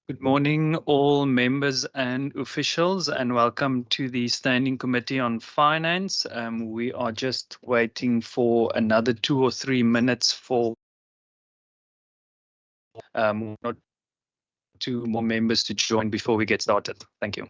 Good morning, all members and officials, and welcome to the Standing Committee on Finance. We are just waiting for another 2 or 3 minutes for one or two more members to join before we get started. Thank you.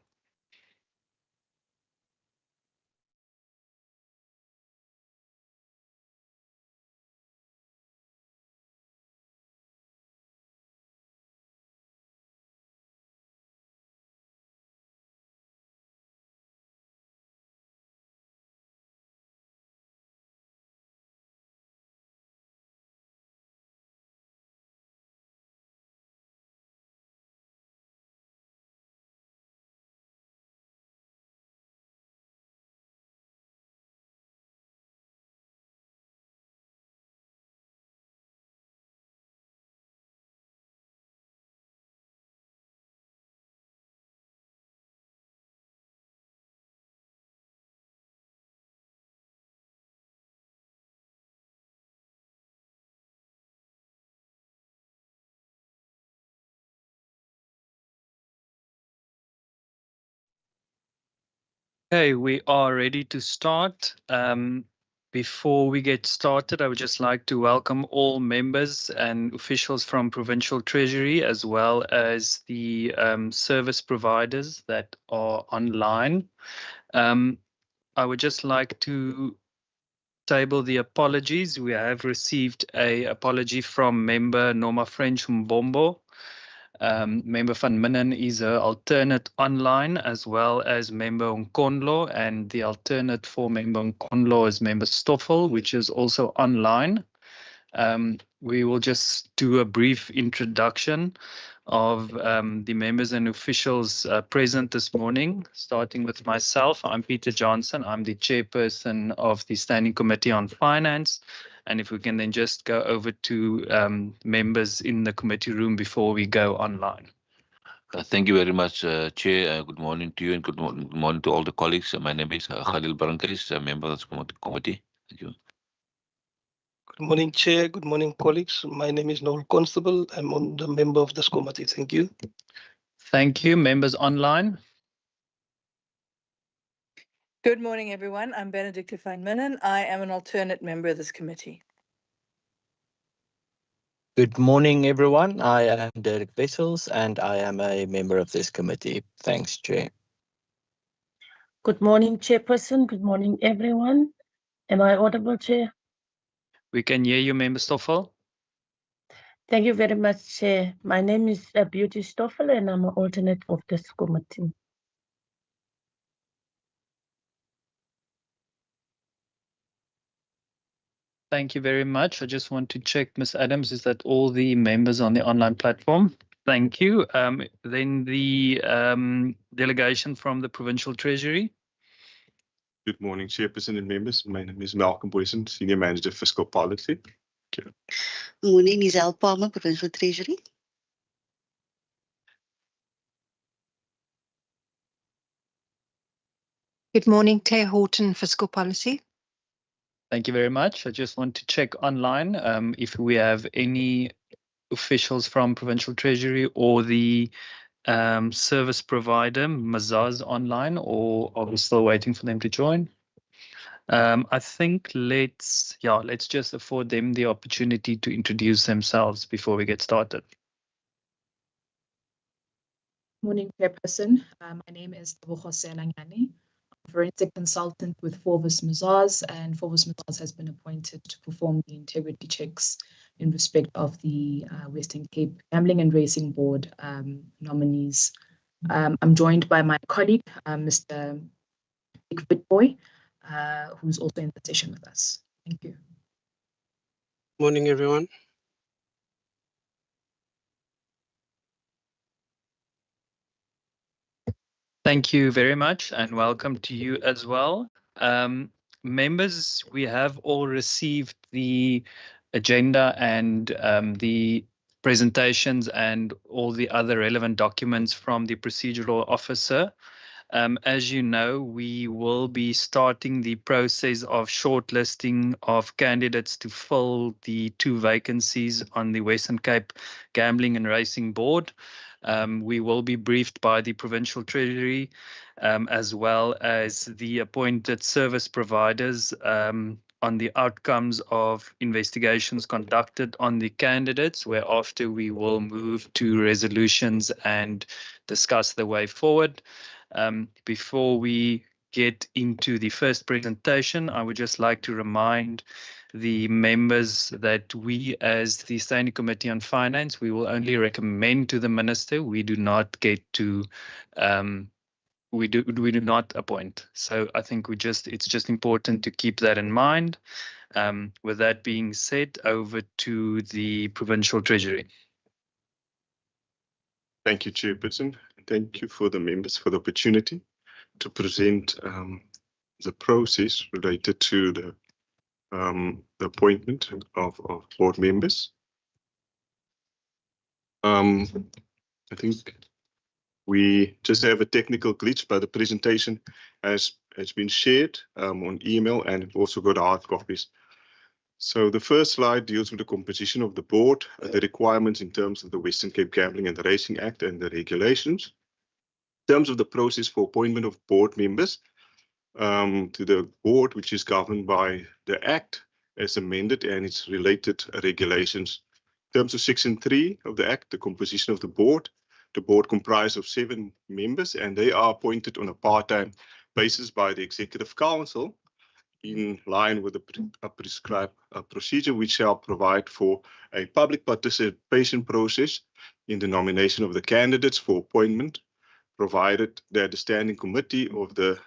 Okay, we are ready to start. Before we get started, I would just like to welcome all members and officials from Provincial Treasury, as well as the service providers that are online. I would just like to table the apologies. We have received an apology from member Norma French Mbombo. Member Van Minnen is an alternate online, as well as member Nkondlo, and the alternate for member Nkondlo is member Stoffel, which is also online. We will just do a brief introduction of the members and officials present this morning, starting with myself. I'm Peter Johnson. I'm the chairperson of the Standing Committee on Finance. And if we can then just go over to members in the committee room before we go online. Thank you very much, Chair. Good morning to you and good morning to all the colleagues. My name is Khalil Barankais, a member of the committee. Thank you. Good morning, Chair. Good morning, colleagues. My name is Noel Constable. I'm the member of this committee. Thank you. Thank you. Members online. Good morning, everyone. I'm Benedicta Van Minnen. I am an alternate member of this committee. Good morning, everyone. I am Derek Wessels, and I am a member of this committee. Thanks, Chair. Good morning, Chairperson. Good morning, everyone. Am I audible, Chair? We can hear you, Member Stoffel. Thank you very much, Chair. My name is Beauty Stoffel, and I'm an alternate of this committee. Thank you very much. I just want to check, Ms. Adams, is that all the members on the online platform? Thank you. Then the delegation from the Provincial Treasury. Good morning, Chairperson and members. My name is Malcolm Boyson, Senior Manager, Fiscal Policy. Good morning, Isel Palmer, Provincial Treasury. Good morning, Claire Horton, Fiscal Policy. Thank you very much. I just want to check online if we have any officials from Provincial Treasury or the service provider, Mazars, online, or are we still waiting for them to join? I think let's just afford them the opportunity to introduce themselves before we get started. Morning, Chairperson. My name is Tebogo Langani. I'm a forensic consultant with Forvis Mazars, and Forvis Mazars has been appointed to perform the integrity checks in respect of the Western Cape Gambling and Racing Board nominees. I'm joined by my colleague, Mr. Dick Bitboy, who's also in the session with us. Thank you. Morning, everyone. Thank you very much, and welcome to you as well. Members, we have all received the agenda and the presentations and all the other relevant documents from the procedural officer. As you know, we will be starting the process of shortlisting of candidates to fill the 2 vacancies on the Western Cape Gambling and Racing Board. We will be briefed by the Provincial Treasury as well as the appointed service providers on the outcomes of investigations conducted on the candidates, whereafter we will move to resolutions and discuss the way forward. Before we get into the first presentation, I would just like to remind the members that we, as the Standing Committee on Finance, we will only recommend to the Minister. We do not get to, we do not appoint. So I think it's just important to keep that in mind. With that being said, over to the Provincial Treasury. Thank you, Chairperson. Thank you for the members for the opportunity to present the process related to the appointment of board members. I think we just have a technical glitch, but the presentation has been shared on email, and we've also got hard copies. So the first slide deals with the composition of the board, the requirements in terms of the Western Cape Gambling and Racing Act and the regulations. In terms of the process for appointment of board members, to the board, which is governed by the Act as amended and its related regulations. In terms of Section 3 of the Act, the composition of the board comprises of 7 members, and they are appointed on a part-time basis by the Executive Council in line with the prescribed procedure, which shall provide for a public participation process in the nomination of the candidates for appointment, provided that the standing committee of the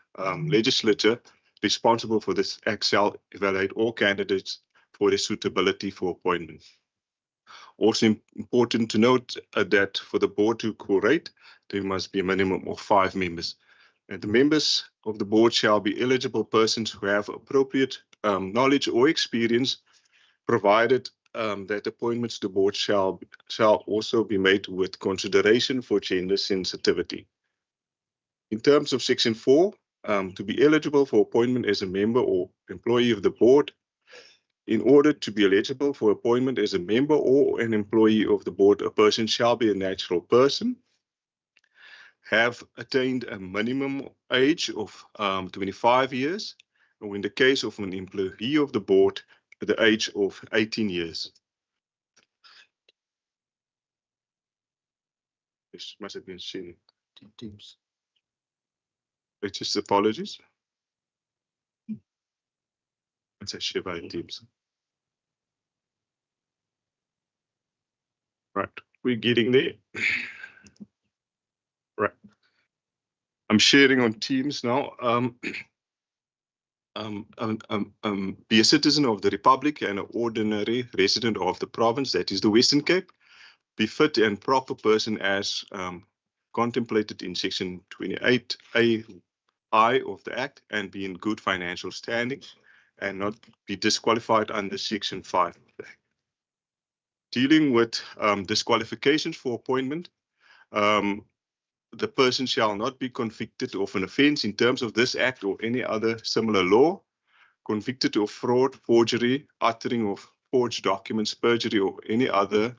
legislature responsible for this act shall evaluate all candidates for their suitability for appointment. Also important to note that for the board to quorate, there must be a minimum of 5 members. And the members of the board shall be eligible persons who have appropriate knowledge or experience, provided that appointments to the board shall also be made with consideration for gender sensitivity. In terms of Section 4, to be eligible for appointment as a member or employee of the board, in order to be eligible for appointment as a member or an employee of the board, a person shall be a natural person, have attained a minimum age of 25 years, or in the case of an employee of the board, the age of 18 years. This must have been seen. Teams. It's just apologies. It's a share by Teams. Right, we're getting there. Right. I'm sharing on Teams now. Be a citizen of the Republic and an ordinary resident of the province, that is the Western Cape. Be fit and proper person as contemplated in Section 28A I of the Act, and be in good financial standing and not be disqualified under Section 5 of the Act. Dealing with disqualifications for appointment, the person shall not be convicted of an offence in terms of this Act or any other similar law, convicted of fraud, forgery, uttering of forged documents, perjury, or any other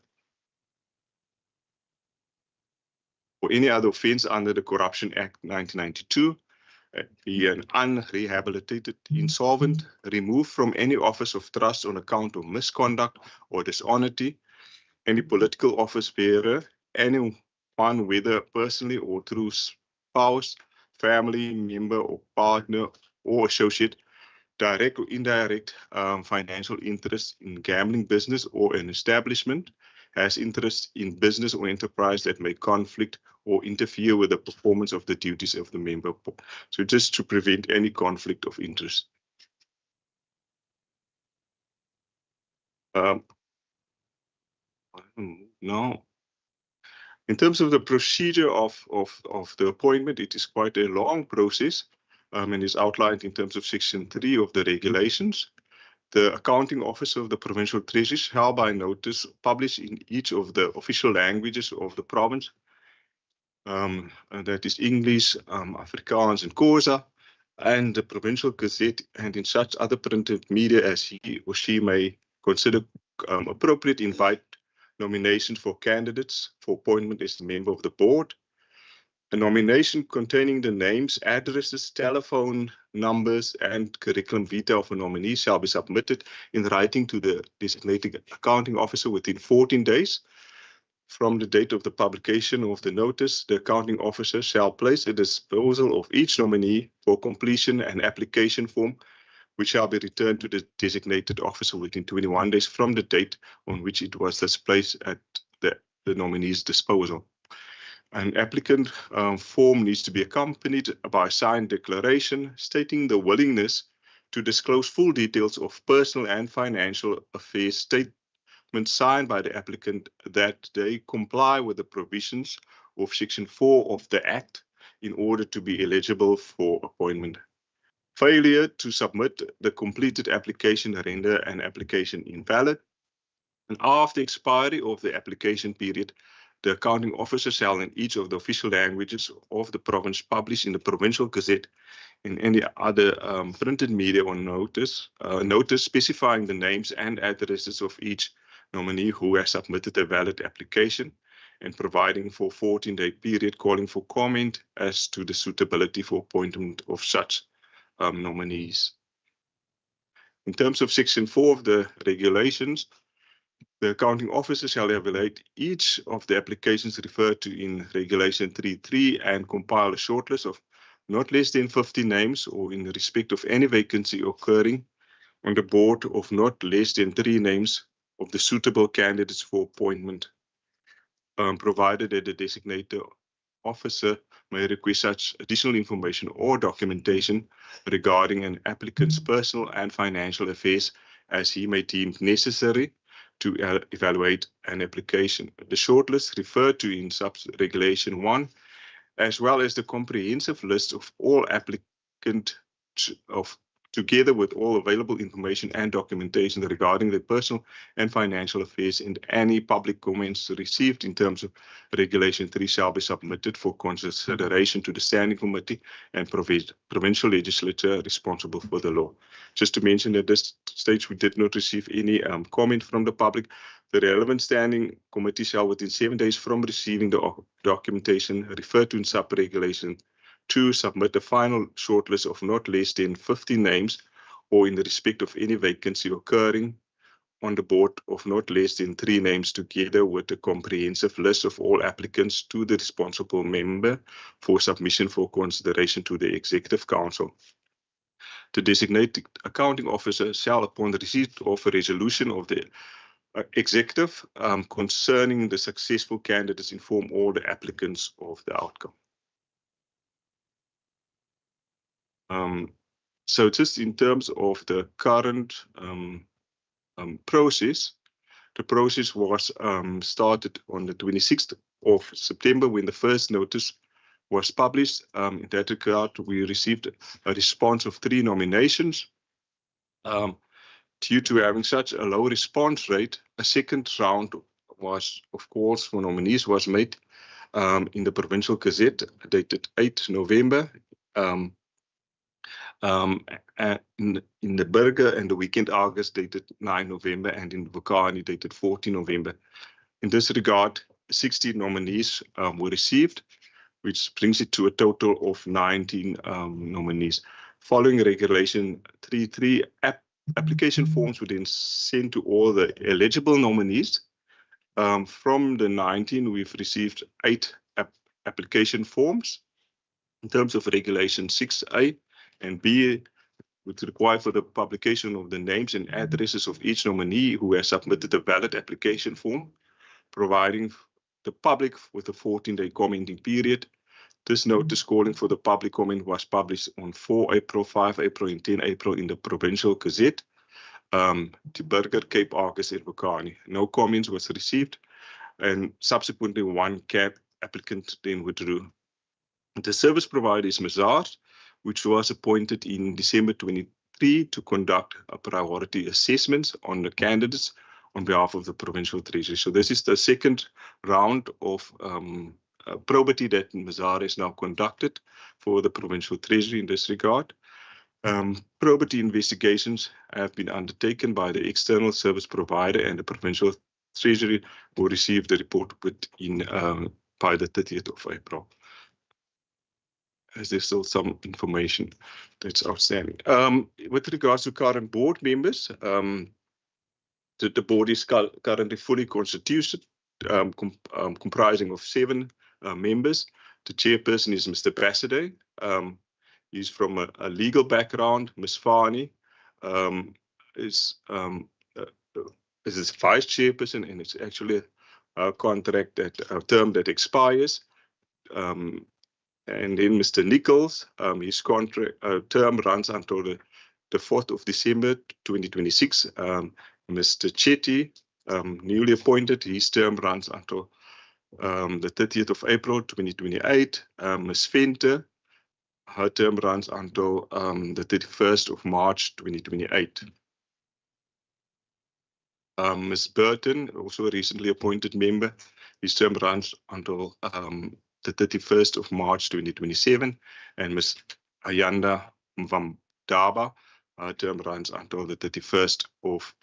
offence under the Corruption Act 1992, be an unrehabilitated insolvent, removed from any office of trust on account of misconduct or dishonesty, any political office bearer, anyone, whether personally or through spouse, family member or partner or associate, direct or indirect financial interest in gambling business or an establishment, has interest in business or enterprise that may conflict or interfere with the performance of the duties of the member. So just to prevent any conflict of interest. Now, in terms of the procedure of the appointment, it is quite a long process and is outlined in terms of Section 3 of the regulations. The accounting officer of the provincial treasury shall by notice publish in each of the official languages of the province, and that is English, Afrikaans and Xhosa, and the provincial gazette, and in such other printed media as he or she may consider appropriate, invite nominations for candidates for appointment as a member of the board. A nomination containing the names, addresses, telephone numbers, and curriculum vitae of a nominee shall be submitted in writing to the designated accounting officer within 14 days from the date of the publication of the notice. The accounting officer shall place at the disposal of each nominee for completion an application form, which shall be returned to the designated officer within 21 days from the date on which it was placed at the nominee's disposal. An applicant form needs to be accompanied by a signed declaration stating the willingness to disclose full details of personal and financial affairs statements signed by the applicant that they comply with the provisions of Section 4 of the Act in order to be eligible for appointment. Failure to submit the completed application render an application invalid. And after expiry of the application period, the accounting officer shall in each of the official languages of the province publish in the Provincial Gazette and any other printed media or notice specifying the names and addresses of each nominee who has submitted a valid application, and providing for a 14-day period calling for comment as to the suitability for appointment of such nominees. In terms of Section 4 of the regulations, the accounting officer shall evaluate each of the applications referred to in Regulation 3.3 and compile a shortlist of not less than 50 names or in respect of any vacancy occurring on the board of not less than 3 names of the suitable candidates for appointment, provided that the designated officer may request such additional information or documentation regarding an applicant's personal and financial affairs as he may deem necessary to evaluate an application. The shortlist referred to in Regulation 1, as well as the comprehensive list of all applicants together with all available information and documentation regarding their personal and financial affairs and any public comments received in terms of Regulation 3 shall be submitted for consideration to the Standing Committee and Provincial Legislature responsible for the law. Just to mention, at this stage, we did not receive any comment from the public. The relevant Standing Committee shall, within 7 days from receiving the documentation referred to in sub-regulation 2, submit a final shortlist of not less than 50 names or in the respect of any vacancy occurring on the board of not less than 3 names together with a comprehensive list of all applicants to the responsible member for submission for consideration to the Executive Council. The designated accounting officer shall, upon the receipt of a resolution of the executive concerning the successful candidates, inform all the applicants of the outcome. So just in terms of the current process, the process was started on the 26th of September when the first notice was published. In that regard, we received a response of 3 nominations. Due to having such a low response rate, a second round was, of course, for nominees was made in the Provincial Gazette dated 8 November. In the Burger and the Weekend Argus dated 9 November and in Vukani dated 14 November. In this regard, 16 nominees were received, which brings it to a total of 19 nominees. Following Regulation 3.3, application forms were then sent to all the eligible nominees. From the 19, we've received 8 application forms. In terms of Regulation 6A and B, which require for the publication of the names and addresses of each nominee who has submitted a valid application form, providing the public with a 14-day commenting period. This notice calling for the public comment was published on 4 April, 5 April, and 10 April in the Provincial Gazette, the Burger, Cape Argus, and Vukani. No comments was received, and subsequently 1 applicant then withdrew. The service provider is Mazars, which was appointed in December 23 to conduct a priority assessments on the candidates on behalf of the Provincial Treasury. So this is the second round of probity that Mazars has now conducted for the Provincial Treasury in this regard. Probity investigations have been undertaken by the external service provider and the Provincial Treasury will receive the report within by the 30th of April. As there's still some information that's outstanding. With regards to current board members, the board is currently fully constituted, comprising of 7 members. The chairperson is Mr. Bassade. He's from a legal background. Ms. Fani is vice chairperson, and it's actually a contract a term that expires. And then Mr. Nichols, his contract term runs until the 4th of December 2026. Mr. Chetty, newly appointed, his term runs until the 30th of April 2028. Ms. Venter, her term runs until the 31st of March 2028. Ms. Burton, also a recently appointed member, his term runs until the 31st of March 2027, and Ms. Ayanda Mvamdaba, her term runs until the 31st of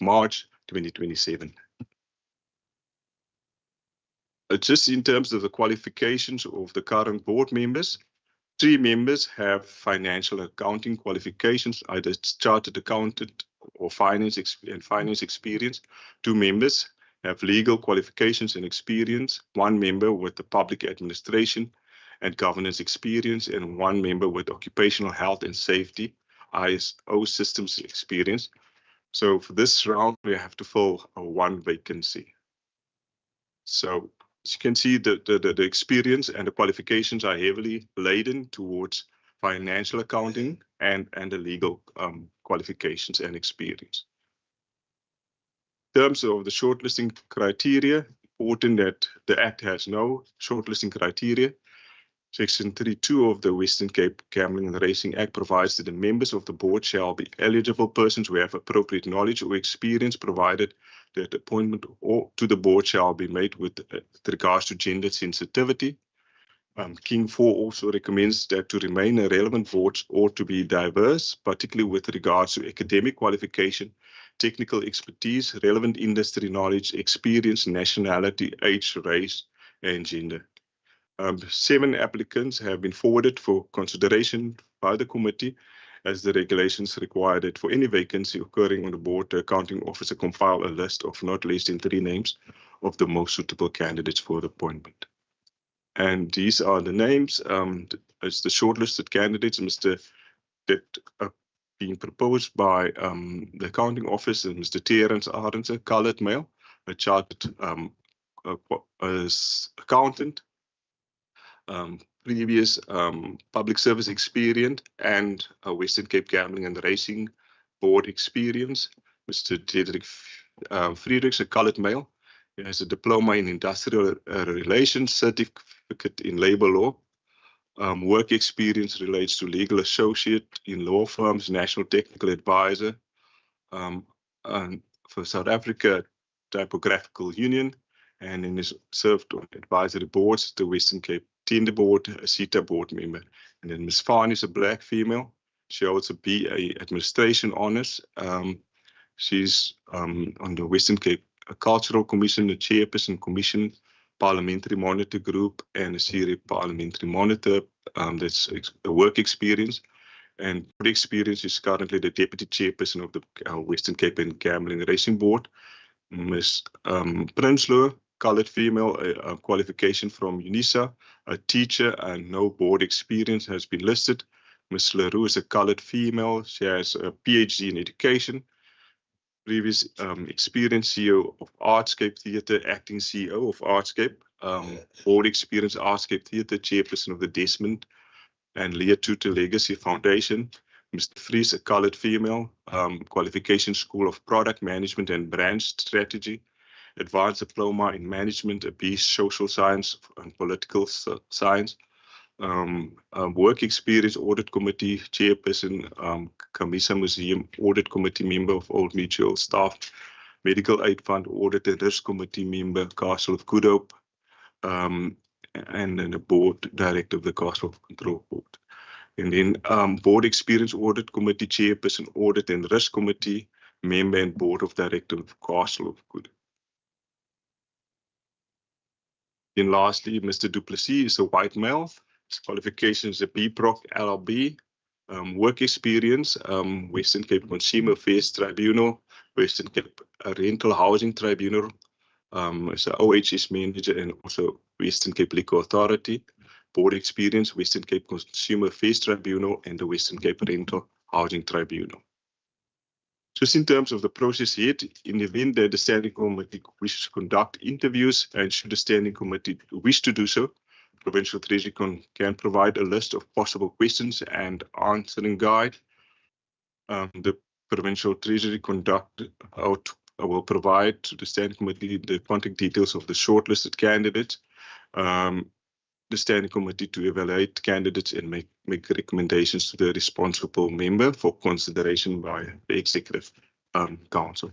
March 2027. Just in terms of the qualifications of the current board members, 3 members have financial accounting qualifications, either chartered accountant or finance experience. 2 members have legal qualifications and experience. 1 member with the public administration and governance experience, and 1 member with occupational health and safety ISO systems experience. So for this round, we have to fill 1 vacancy. So as you can see, the experience and the qualifications are heavily laden towards financial accounting and the legal qualifications and experience. In terms of the shortlisting criteria, important that the Act has no shortlisting criteria. Section 32 of the Western Cape Gambling and Racing Act provides that the members of the board shall be eligible persons who have appropriate knowledge or experience, provided that appointment to the board shall be made with regards to gender sensitivity. King 4 also recommends that to remain a relevant board ought to be diverse, particularly with regards to academic qualification, technical expertise, relevant industry knowledge, experience, nationality, age, race, and gender. 7 applicants have been forwarded for consideration by the committee, as the regulations require that for any vacancy occurring on the board, the accounting officer compile a list of not less than 3 names of the most suitable candidates for the appointment. And these are the names. As the shortlisted candidates, that are being proposed by the accounting office, and Mr. Terence Arendse, colored male, a chartered accountant, previous public service experience, and a Western Cape Gambling and Racing Board experience. Mr. Dedrick Friedrichs, a colored male. He has a diploma in industrial relations, certificate in labor law. Work experience relates to legal associate in law firms, national technical advisor and for South Africa Typographical Union, and then is served on advisory boards, the Western Cape Tender Board, a CETA board member. And then Ms. Fani is a black female. She holds a BA Administration Honours. She's on the Western Cape Cultural Commission, the Chairperson Commission, Parliamentary Monitor Group, and a Syria Parliamentary Monitor. That's a work experience. And board experience is currently the Deputy Chairperson of the Western Cape and Gambling Racing Board. Ms. Prinsloo, colored female, a qualification from UNISA, a teacher, and no board experience has been listed. Ms. Leroux is a colored female. She has a PhD in education. Previous experience, CEO of Artscape Theatre, acting CEO of Artscape. Board experience, Artscape Theatre, chairperson of the Desmond and Leah Tutor Legacy Foundation. Mr. Fries, a colored female, qualification School of Product Management and Brand Strategy, advanced diploma in management, a BS social science and political science. Work experience, audit committee chairperson, Camisa Museum audit committee member of Old Mutual staff, medical aid fund audit and risk committee member, Castle of Good Hope, and then the board director of the Castle of Control Board. And then board experience, audit committee chairperson, audit and risk committee member, and board of director of Castle of Good. Then lastly, Mr. Duplessis is a white male. His qualification is a BProc LLB. Work experience, Western Cape Consumer Affairs Tribunal, Western Cape Rental Housing Tribunal, as an OHS manager, and also Western Cape Liquor Authority. Board experience, Western Cape Consumer Affairs Tribunal and the Western Cape Rental Housing Tribunal. Just in terms of the process here, in the event that the Standing Committee wishes to conduct interviews, and should the Standing Committee wish to do so, Provincial Treasury can provide a list of possible questions and answering guide. The Provincial Treasury will provide to the Standing Committee the contact details of the shortlisted candidates. The Standing Committee to evaluate candidates and make recommendations to the responsible member for consideration by the Executive Council.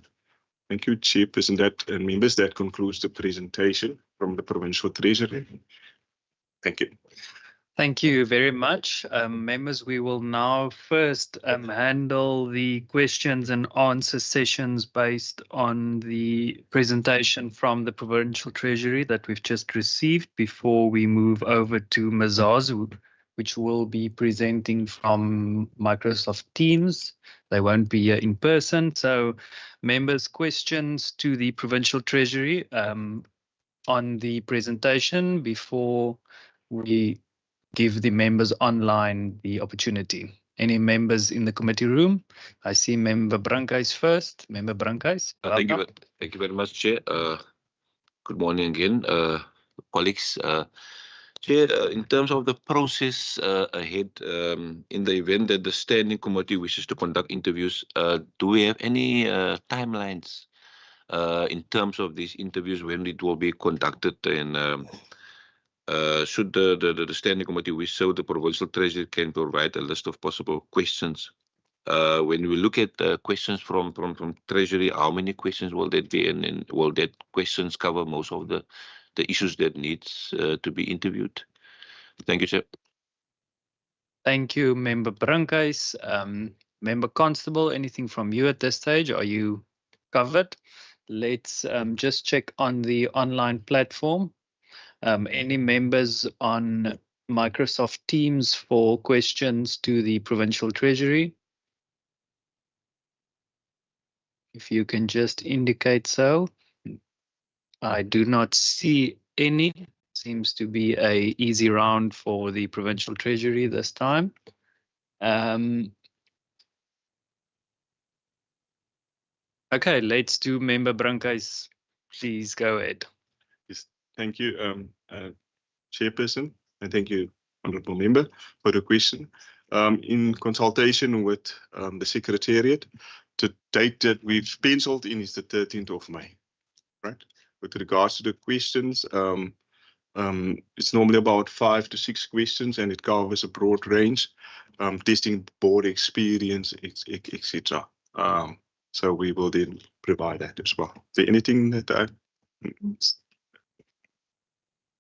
Thank you, Chairperson, and members. That concludes the presentation from the Provincial Treasury. Thank you. Thank you very much. Members, we will now first handle the questions and answer sessions based on the presentation from the Provincial Treasury that we've just received before we move over to Mazazu which will be presenting from Microsoft Teams. They won't be here in person. So members' questions to the Provincial Treasury on the presentation before we give the members online the opportunity. Any members in the committee room? I see Member Brankhuis first. Member Brankhuis. Thank you very much, Chair. Good morning again, colleagues. Chair, in terms of the process ahead, in the event that the standing committee wishes to conduct interviews, do we have any timelines in terms of these interviews, when it will be conducted, and should the standing committee wish so, the Provincial Treasury can provide a list of possible questions. When we look at questions from Treasury, how many questions will that be, and will that questions cover most of the issues that needs to be interviewed? Thank you, Chair. Thank you, Member Brankhuis. Member Constable, anything from you at this stage? Are you covered? Let's just check on the online platform. Any members on Microsoft Teams for questions to the Provincial Treasury? If you can just indicate so. I do not see any. Seems to be an easy round for the Provincial Treasury this time. Okay, let's do Member Brankhuis. Please go ahead. Yes, thank you, Chairperson, and thank you, Honourable Member, for the question. In consultation with the Secretariat, the date that we've penciled in is the 13th of May, right? With regards to the questions, it's normally about 5 to 6 questions, and it covers a broad range, testing board experience, etc. So we will then provide that as well. Is there anything that I...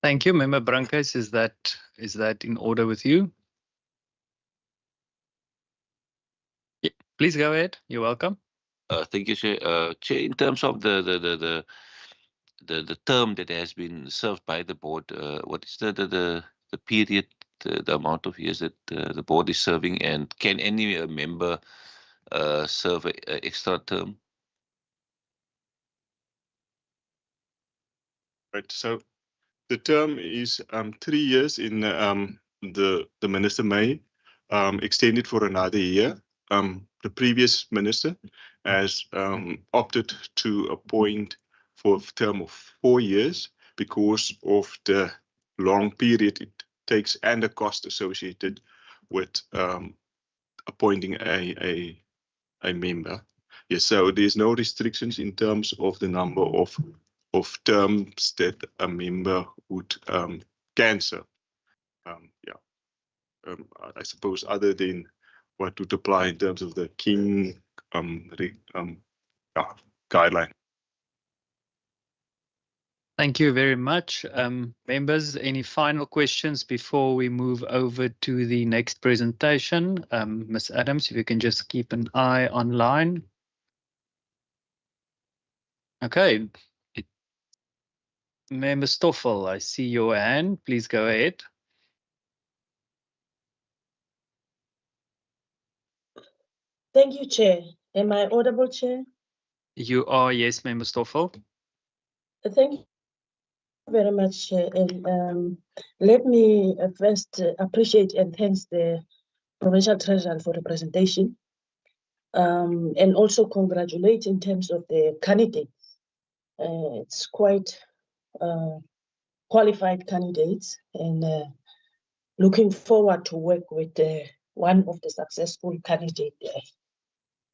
Thank you, Member Brankhuis. Is that in order with you? Yeah, please go ahead. You're welcome. Thank you, Chair. Chair, in terms of the term that has been served by the board, what is the period, the amount of years that the board is serving, and can any member serve an extra term? Right. So the term is 3 years in the Minister May extended for another year. The previous minister has opted to appoint for a term of 4 years because of the long period it takes and the cost associated with appointing a member. Yes, so there's no restrictions in terms of the number of terms that a member would can serve. I suppose other than what would apply in terms of the King guideline. Thank you very much. Members, any final questions before we move over to the next presentation? Ms. Adams, if you can just keep an eye online. Okay. Member Stoffel, I see your hand. Please go ahead. Thank you, Chair. Am I audible, Chair? You are, yes, Member Stoffel. Thank you very much, Chair. And let me first appreciate and thank the Provincial Treasurer for the presentation, and also congratulate in terms of the candidates. It's quite qualified candidates, and looking forward to work with one of the successful candidates there.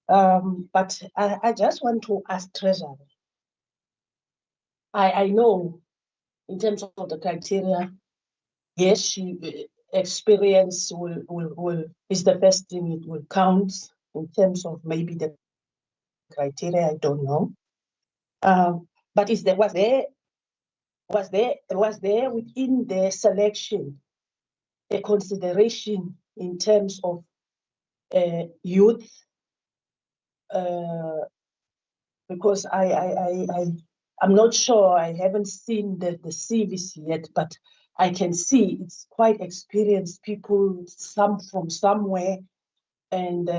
But I just want to ask Treasurer. I know in terms of the criteria, yes, experience is the first thing it will count in terms of maybe the criteria. I don't know. But was there within the selection a consideration in terms of youth? Because I'm not sure, I haven't seen the CVs yet, but I can see it's quite experienced people, some from somewhere. And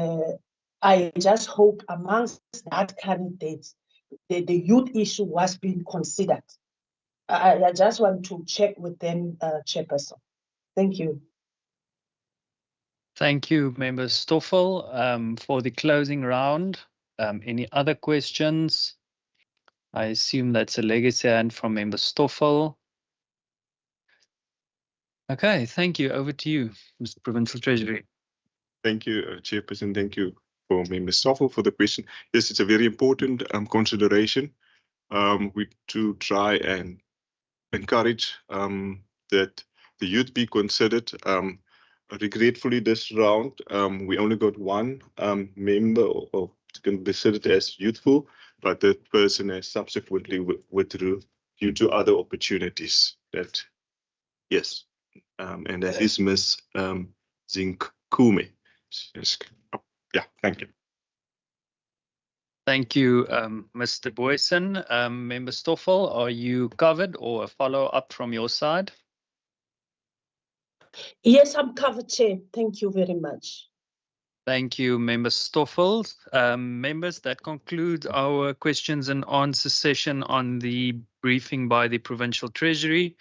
I just hope amongst that candidates, the youth issue was being considered. I just want to check with them, Chairperson. Thank you. Thank you, Member Stoffel. For the closing round, any other questions? I assume that's a legacy hand from Member Stoffel. Okay, thank you. Over to you, Mr. Provincial Treasury. Thank you, Chairperson. Thank you for Member Stoffel for the question. Yes, it's a very important consideration. We do try and encourage that the youth be considered. Regretfully, this round, we only got one member of considered as youthful, but that person has subsequently withdrew due to other opportunities. That, yes, and that is Ms. Zinkume. Yes. Yeah, thank you. Thank you, Mr. Boyson. Member Stoffel, are you covered or a follow-up from your side? Yes, I'm covered, Chair. Thank you very much. Thank you, Member Stoffel. Members, that concludes our questions and answer session on the briefing by the Provincial Treasury.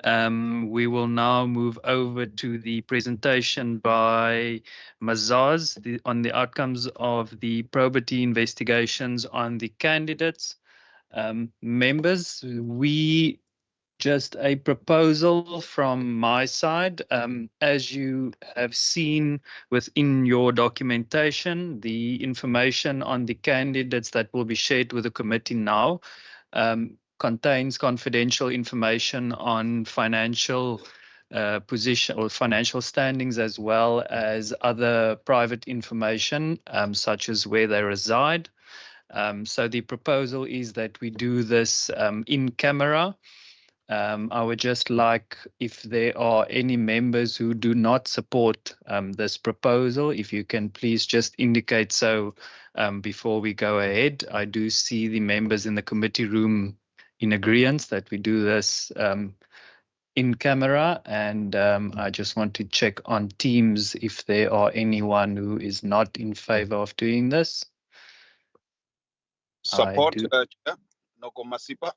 We will now move over to the presentation by Mazars on the outcomes of the probity investigations on the candidates. Members, just a proposal from my side. As you have seen within your documentation, the information on the candidates that will be shared with the committee now contains confidential information on financial position or financial standings, as well as other private information, such as where they reside. So the proposal is that we do this in camera. I would just like, if there are any members who do not support this proposal, if you can please just indicate so before we go ahead. I do see the members in the committee room in agreement that we do this in camera, and I just want to check on Teams if there are anyone who is not in favor of doing this. Support, Chair. Noko Masipa.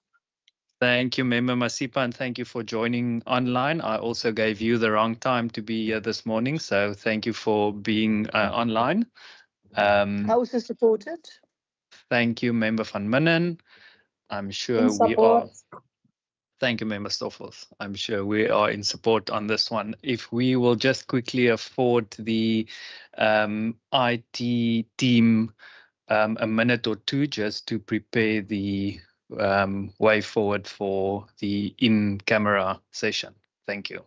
Thank you, Member Masipa, and thank you for joining online. I also gave you the wrong time to be here this morning, so thank you for being online. I also support it. Thank you, Member van Minnen. I'm sure we are. Thank you, Member Stoffels. I'm sure we are in support on this one. If we will just quickly afford the IT team a minute or two just to prepare the way forward for the in-camera session. Thank you.